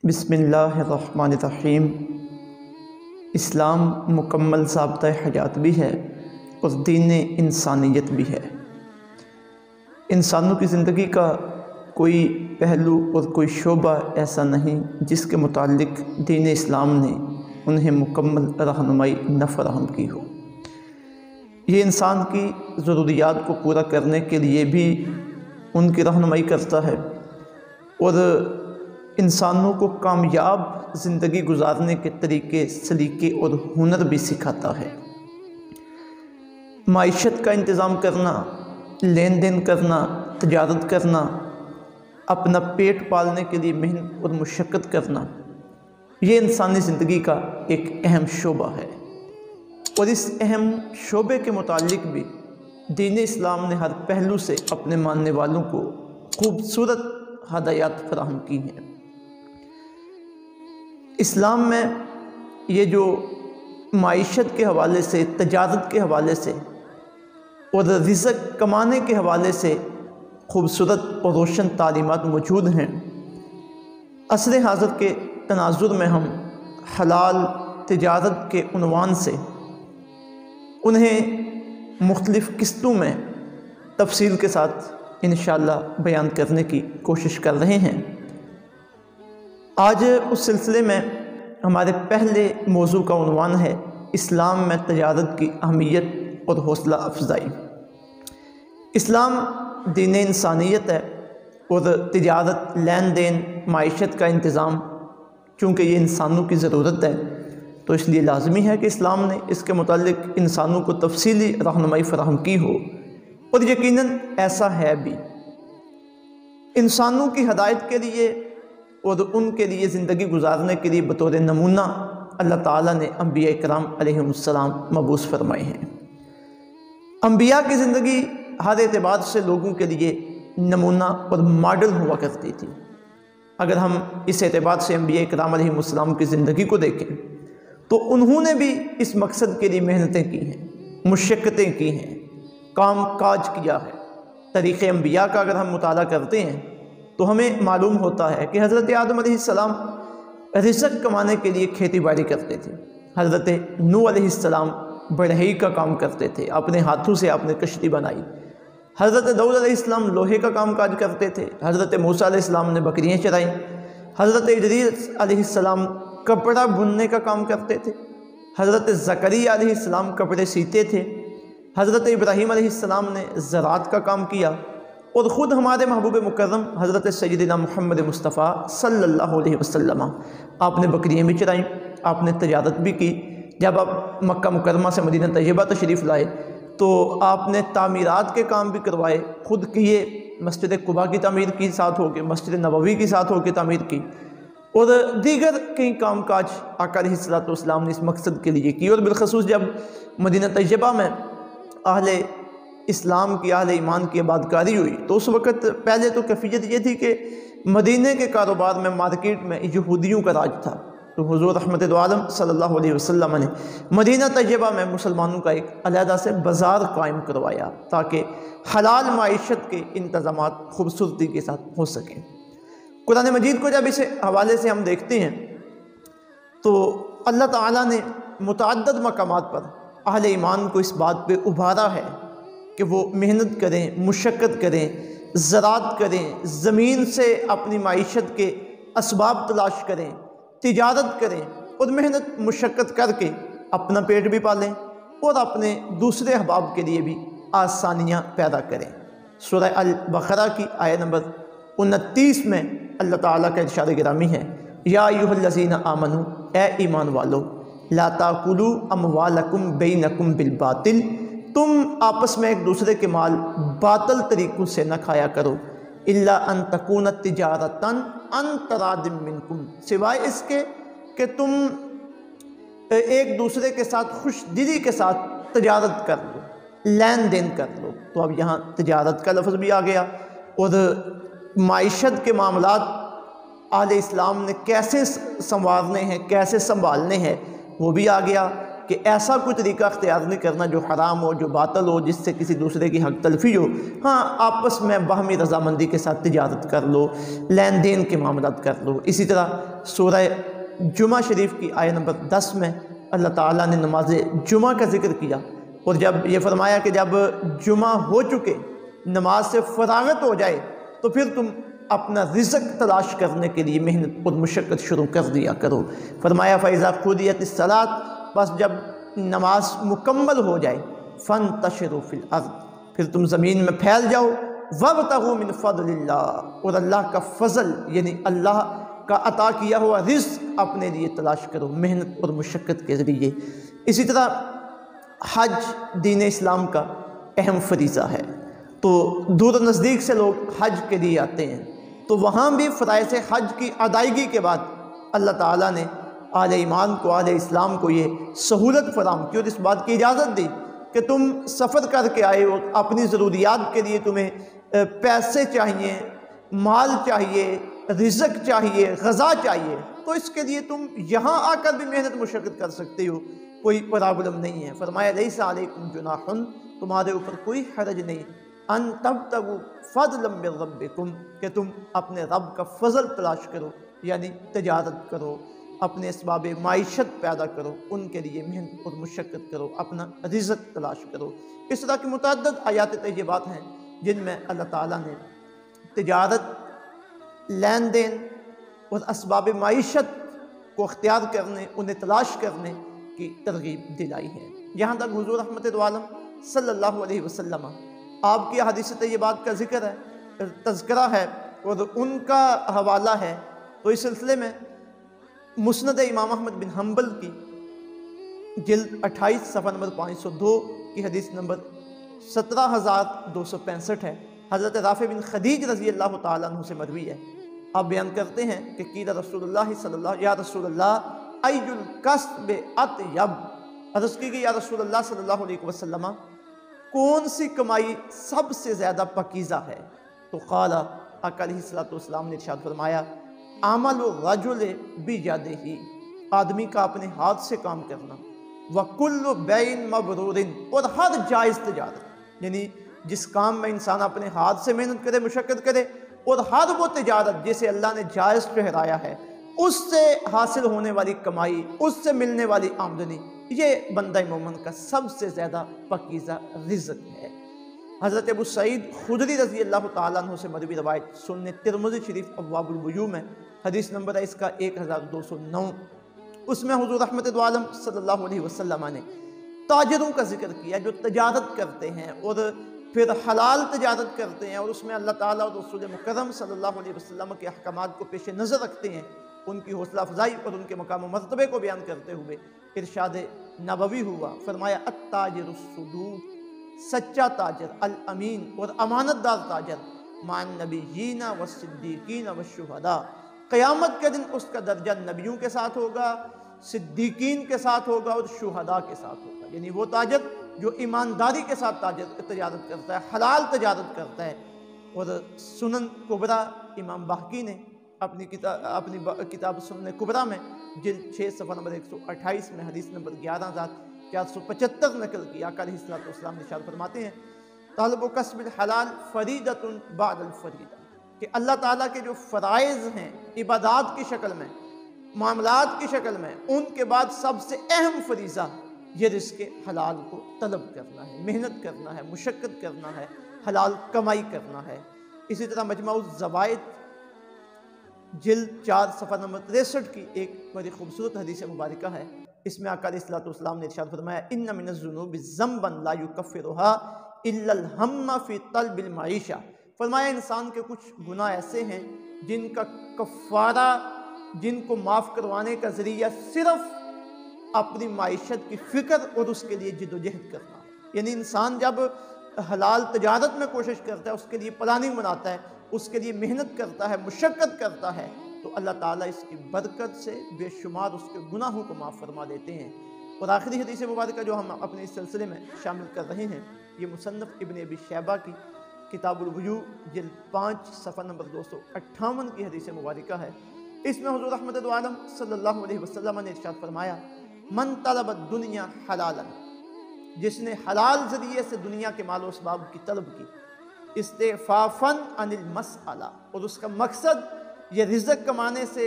بسم اللہ الرحمن الرحیم۔ اسلام مکمل ضابطہ حیات بھی ہے اور دین انسانیت بھی ہے۔ انسانوں کی زندگی کا کوئی پہلو اور کوئی شعبہ ایسا نہیں جس کے متعلق دین اسلام نے انہیں مکمل رہنمائی نہ فراہم کی ہو۔ یہ انسان کی ضروریات کو پورا کرنے کے لیے بھی ان کی رہنمائی کرتا ہے اور انسانوں کو کامیاب زندگی گزارنے کے طریقے، سلیقے اور ہنر بھی سکھاتا ہے۔ معیشت کا انتظام کرنا، لین دین کرنا، تجارت کرنا، اپنا پیٹ پالنے کے لیے محنت اور مشقت کرنا، یہ انسانی زندگی کا ایک اہم شعبہ ہے، اور اس اہم شعبے کے متعلق بھی دین اسلام نے ہر پہلو سے اپنے ماننے والوں کو خوبصورت ہدایات فراہم کی ہیں۔ اسلام میں یہ جو معیشت کے حوالے سے، تجارت کے حوالے سے اور رزق کمانے کے حوالے سے خوبصورت اور روشن تعلیمات موجود ہیں، عصر حاضر کے تناظر میں ہم حلال تجارت کے عنوان سے انہیں مختلف قسطوں میں تفصیل کے ساتھ انشاءاللہ بیان کرنے کی کوشش کر رہے ہیں۔ آج اس سلسلے میں ہمارے پہلے موضوع کا عنوان ہے اسلام میں تجارت کی اہمیت اور حوصلہ افزائی۔ اسلام دین انسانیت ہے اور تجارت، لین دین، معیشت کا انتظام چونکہ یہ انسانوں کی ضرورت ہے تو اس لیے لازمی ہے کہ اسلام نے اس کے متعلق انسانوں کو تفصیلی رہنمائی فراہم کی ہو، اور یقیناً ایسا ہے بھی۔ انسانوں کی ہدایت کے لیے اور ان کے لیے زندگی گزارنے کے لیے بطور نمونہ اللہ تعالیٰ نے انبیاء کرام علیہم السلام مبعوث فرمائے ہیں۔ انبیاء کی زندگی ہر اعتبار سے لوگوں کے لیے نمونہ اور ماڈل ہوا کرتی تھی۔ اگر ہم اس اعتبار سے انبیاء کرام علیہم السلام کی زندگی کو دیکھیں تو انہوں نے بھی اس مقصد کے لیے محنتیں کی ہیں، مشقتیں کی ہیں، کام کاج کیا ہے۔ تاریخ انبیاء کا اگر ہم مطالعہ کرتے ہیں تو ہمیں معلوم ہوتا ہے کہ حضرت آدم علیہ السلام رزق کمانے کے لیے کھیتی باڑی کرتے تھے، حضرت نوح علیہ السلام بڑھئی کا کام کرتے تھے، اپنے ہاتھوں سے آپ نے کشتی بنائی، حضرت داؤد علیہ السلام لوہے کا کام کاج کرتے تھے، حضرت موسیٰ علیہ السلام نے بکریاں چرائیں، حضرت ادریس علیہ السلام کپڑا بننے کا کام کرتے تھے، حضرت زکریا علیہ السلام کپڑے سیتے تھے، حضرت ابراہیم علیہ السلام نے زراعت کا کام کیا، اور خود ہمارے محبوب مکرم حضرت سیدنا محمد مصطفیٰ صلی اللہ علیہ وسلم، آپ نے بکریاں بھی چرائیں، آپ نے تجارت بھی کی۔ جب آپ مکہ مکرمہ سے مدینہ طیبہ تشریف لائے تو آپ نے تعمیرات کے کام بھی کروائے، خود کیے، مسجد قباء کی تعمیر کی ساتھ ہو کے، مسجد نبوی کی ساتھ ہو کے تعمیر کی، اور دیگر کئی کام کاج آقا علیہ السلام نے اس مقصد کے لیے کی۔ اور بالخصوص جب مدینہ طیبہ میں اہل اسلام کی، اہل ایمان کی آبادکاری ہوئی تو اس وقت پہلے تو کیفیت یہ تھی کہ مدینہ کے کاروبار میں، مارکیٹ میں یہودیوں کا راج تھا، تو حضور رحمت دو عالم صلی اللہ علیہ وسلم نے مدینہ طیبہ میں مسلمانوں کا ایک علیحدہ سے بازار قائم کروایا تاکہ حلال معیشت کے انتظامات خوبصورتی کے ساتھ ہو سکیں۔ قرآن مجید کو جب اس حوالے سے ہم دیکھتے ہیں تو اللہ تعالیٰ نے متعدد مقامات پر اہل ایمان کو اس بات پہ ابھارا ہے کہ وہ محنت کریں، مشقت کریں، زراعت کریں، زمین سے اپنی معیشت کے اسباب تلاش کریں، تجارت کریں، اور محنت مشقت کر کے اپنا پیٹ بھی پالیں اور اپنے دوسرے احباب کے لیے بھی آسانیاں پیدا کریں۔ سورہ البقرہ کی آیت نمبر 29 میں اللہ تعالیٰ کا ارشاد گرامی ہے، یا ایھا الذین آمنوا، اے ایمان والو، لا تاکلوا اموالکم بینکم بالباطل، تم آپس میں ایک دوسرے کے مال باطل طریقوں سے نہ کھایا کرو، الا ان تکون تجارتا عن تراض منکم، سوائے اس کے کہ تم ایک دوسرے کے ساتھ خوش دلی کے ساتھ تجارت کر لو، لین دین کر لو۔ تو اب یہاں تجارت کا لفظ بھی آ گیا، اور معیشت کے معاملات اہل اسلام نے کیسے سنوارنے ہیں، کیسے سنبھالنے ہیں وہ بھی آ گیا کہ ایسا کوئی طریقہ اختیار نہیں کرنا جو حرام ہو، جو باطل ہو، جس سے کسی دوسرے کی حق تلفی ہو۔ ہاں، آپس میں باہمی رضامندی کے ساتھ تجارت کر لو، لین دین کے معاملات کر لو۔ اسی طرح سورہ جمعہ شریف کی آیت نمبر 10 میں اللہ تعالیٰ نے نماز جمعہ کا ذکر کیا، اور جب یہ فرمایا کہ جب جمعہ ہو چکے، نماز سے فراغت ہو جائے، تو پھر تم اپنا رزق تلاش کرنے کے لیے محنت اور مشقت شروع کر دیا کرو۔ فرمایا فَإِذَا قُضِيَتِ الصَّلَاةُ، بس جب نماز مکمل ہو جائے، فَانْتَشِرُوا فِي الْأَرْضِ، پھر تم زمین میں پھیل جاؤ، وَابْتَغُوا مِنْ فَضْلِ اللَّهِ، اور اللہ کا فضل یعنی اللہ کا عطا کیا ہوا رزق اپنے لیے تلاش کرو محنت اور مشقت کے ذریعے۔ اسی طرح حج دین اسلام کا اہم فریضہ ہے، تو دور و نزدیک سے لوگ حج کے لیے آتے ہیں، تو وہاں بھی فرائض حج کی ادائیگی کے بعد اللہ تعالیٰ نے اہل ایمان کو، اہل اسلام کو یہ سہولت فراہم کی اور اس بات کی اجازت دی کہ تم سفر کر کے آئے ہو، اپنی ضروریات کے لیے تمہیں پیسے چاہیے، مال چاہیے، رزق چاہیے، غذا چاہیے، تو اس کے لیے تم یہاں آ کر بھی محنت مشقت کر سکتے ہو، کوئی پرابلم نہیں ہے۔ فرمایا لیس علیکم جناح، تمہارے اوپر کوئی حرج نہیں، ان تبتغوا فضلا من ربکم، کہ تم اپنے رب کا فضل تلاش کرو، یعنی تجارت کرو، اپنے اسباب معیشت پیدا کرو، ان کے لیے محنت اور مشقت کرو، اپنا رزق تلاش کرو۔ اس طرح کی متعدد آیات طیبات ہیں جن میں اللہ تعالیٰ نے تجارت، لین دین اور اسباب معیشت کو اختیار کرنے، انہیں تلاش کرنے کی ترغیب دلائی ہے۔ یہاں تک حضور رحمت دو عالم صلی اللہ علیہ وسلم آپ کی حدیث طیبات کا ذکر ہے، تذکرہ ہے اور ان کا حوالہ ہے، تو اس سلسلے میں مسند امام احمد بن حنبل کی جلد 28 صفحہ نمبر 502 کی حدیث نمبر 17265 ہے، حضرت رافع بن خدیج رضی اللہ تعالیٰ عنہ سے مروی ہے۔ آپ بیان کرتے ہیں کہ قیل رسول اللہ صلی اللہ، یا رسول اللہ ای الکسب اطیب، عرض کی کہ یا رسول اللہ صلی اللہ علیہ وسلم کون سی کمائی سب سے زیادہ پاکیزہ ہے؟ تو قال، آقا علیہ السلام نے ارشاد فرمایا عمل الرجل بیدہ، آدمی کا اپنے ہاتھ سے کام کرنا، وکل بیع مبرور، اور ہر جائز تجارت، یعنی جس کام میں انسان اپنے ہاتھ سے محنت کرے، مشقت کرے، اور ہر وہ تجارت جسے اللہ نے جائز ٹھہرایا ہے، اس سے حاصل ہونے والی کمائی، اس سے ملنے والی آمدنی، یہ بندہ مومن کا سب سے زیادہ پاکیزہ رزق ہے۔ حضرت ابو سعید خدری رضی اللہ تعالیٰ عنہ سے مروی روایت سنن ترمذی شریف ابواب البیوع میں حدیث نمبر ہے اس کا 1209، اس میں حضور رحمت دو عالم صلی اللہ علیہ وسلم نے تاجروں کا ذکر کیا جو تجارت کرتے ہیں اور پھر حلال تجارت کرتے ہیں، اور اس میں اللہ تعالیٰ اور رسول مکرم صلی اللہ علیہ وسلم کے احکامات کو پیش نظر رکھتے ہیں، ان کی حوصلہ افزائی اور ان کے مقام و مرتبے کو بیان کرتے ہوئے ارشاد نبوی ہوا، فرمایا التاجر الصدوق، سچا تاجر، الامین، اور امانت دار تاجر، مع النبیین والصدیقین والشہداء، قیامت کے دن اس کا درجہ نبیوں کے ساتھ ہوگا، صدیقین کے ساتھ ہوگا اور شہداء کے ساتھ ہوگا، یعنی وہ تاجر جو ایمانداری کے ساتھ تجارت کرتا ہے، حلال تجارت کرتا ہے۔ اور سنن کبریٰ امام بحقی نے اپنی کتاب سنن کبریٰ میں جلد 6 صفحہ نمبر 128 میں حدیث نمبر 11475 نقل کی، آقا علیہ السلام نے ارشاد فرماتے ہیں طالب کسب الحلال فریدۃ بعد الفریدہ، کہ اللہ تعالیٰ کے جو فرائض ہیں عبادات کی شکل میں، معاملات کی شکل میں، ان کے بعد سب سے اہم فریضہ یہ رزق حلال کو طلب کرنا ہے، محنت کرنا ہے، مشقت کرنا ہے، حلال کمائی کرنا ہے۔ اسی طرح مجموع الزوائد جلد 4 صفحہ نمبر 63 کی ایک بڑی خوبصورت حدیث مبارکہ ہے، اس میں آقا علیہ السلام نے ارشاد فرمایا ان من الذنوب ذنبا لا يكفرها الا الهم في طلب المعیشہ، فرمایا انسان کے کچھ گناہ ایسے ہیں جن کا کفارہ، جن کو معاف کروانے کا ذریعہ صرف اپنی معیشت کی فکر اور اس کے لیے جد و جہد کرنا ہے۔ یعنی انسان جب حلال تجارت میں کوشش کرتا ہے، اس کے لیے پلاننگ بناتا ہے، اس کے لیے محنت کرتا ہے، مشقت کرتا ہے، تو اللہ تعالیٰ اس کی برکت سے بے شمار اس کے گناہوں کو معاف فرما دیتے ہیں۔ اور آخری حدیث مبارکہ جو ہم اپنے اس سلسلے میں شامل کر رہے ہیں، یہ مصنف ابن ابی شیبہ کی کتاب البیوع جلد 5 صفحہ نمبر 258 کی حدیث مبارکہ ہے۔ اس میں حضور رحمت دو عالم صلی اللہ علیہ وسلم نے ارشاد فرمایا من طلب الدنیا حلالا، جس نے حلال ذریعے سے دنیا کے مال و اسباب کی طلب کی، استعفافاً عن المسألہ، اور اس کا مقصد یہ رزق کمانے سے،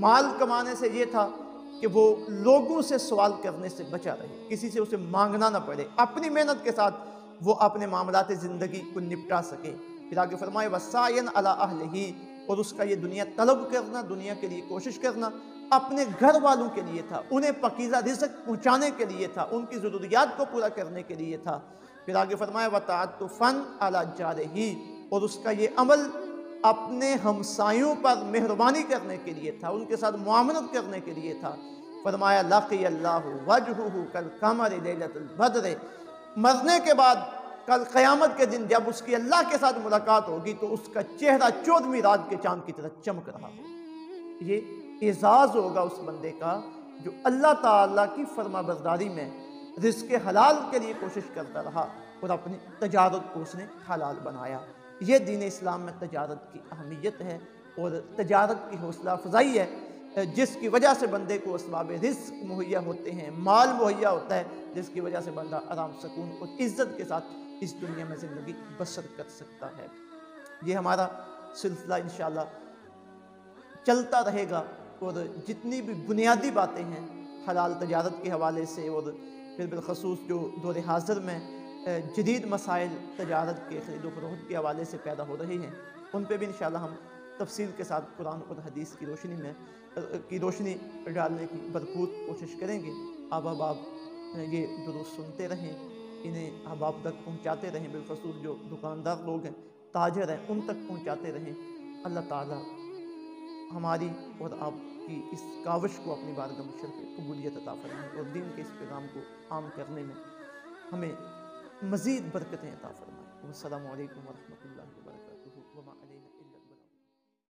مال کمانے سے یہ تھا کہ وہ لوگوں سے سوال کرنے سے بچا رہے، کسی سے اسے مانگنا نہ پڑے، اپنی محنت کے ساتھ وہ اپنے معاملات زندگی کو نپٹا سکے۔ پھر آگے فرمائے وَسَعْيًا عَلَىٰ أَهْلِهِ، اور اس کا یہ دنیا طلب کرنا، دنیا کے لیے کوشش کرنا اپنے گھر والوں کے لیے تھا، انہیں پاکیزہ رزق پہنچانے کے لیے تھا، ان کی ضروریات کو پورا کرنے کے لیے تھا۔ پھر آگے فرمایا وَتَعَطُّفًا عَلَىٰ جَارِهِ، اور اس کا یہ عمل اپنے ہمسایوں پر مہربانی کرنے کے لیے تھا، ان کے ساتھ معاملت کرنے کے لیے تھا۔ فرمایا لقی اللہ وجہہ کالقمر لیلۃ البدر، مرنے کے بعد کل قیامت کے دن جب اس کی اللہ کے ساتھ ملاقات ہوگی تو اس کا چہرہ 14ویں رات کے چاند کی طرح چمک رہا ہوگا۔ یہ اعزاز ہوگا اس بندے کا جو اللہ تعالیٰ کی فرما برداری میں رزق حلال کے لیے کوشش کرتا رہا اور اپنی تجارت کو اس نے حلال بنایا۔ یہ دین اسلام میں تجارت کی اہمیت ہے اور تجارت کی حوصلہ افزائی ہے، جس کی وجہ سے بندے کو اسباب رزق مہیا ہوتے ہیں، مال مہیا ہوتا ہے، جس کی وجہ سے بندہ آرام سکون اور عزت کے ساتھ اس دنیا میں زندگی بسر کر سکتا ہے۔ یہ ہمارا سلسلہ انشاءاللہ چلتا رہے گا، اور جتنی بھی بنیادی باتیں ہیں حلال تجارت کے حوالے سے، اور پھر بالخصوص جو دور حاضر میں جدید مسائل تجارت کے خرید و فروخت کے حوالے سے پیدا ہو رہے ہیں، ان پہ بھی انشاءاللہ ہم تفصیل کے ساتھ قرآن اور حدیث کی روشنی ڈالنے کی بھرپور کوشش کریں گے۔ آپ یہ دروس سنتے رہیں، انہیں احباب تک پہنچاتے رہیں، بالخصوص جو دکاندار لوگ ہیں، تاجر ہیں، ان تک پہنچاتے رہیں۔ اللہ تعالیٰ ہماری اور آپ کی اس کاوش کو اپنی بارگاہ میں قبولیت عطا فرمائے، اور دین کے اس پیغام کو عام کرنے میں ہمیں مزید برکتیں عطا فرمائے۔ والسلام علیکم ورحمۃ اللہ وبرکاتہ۔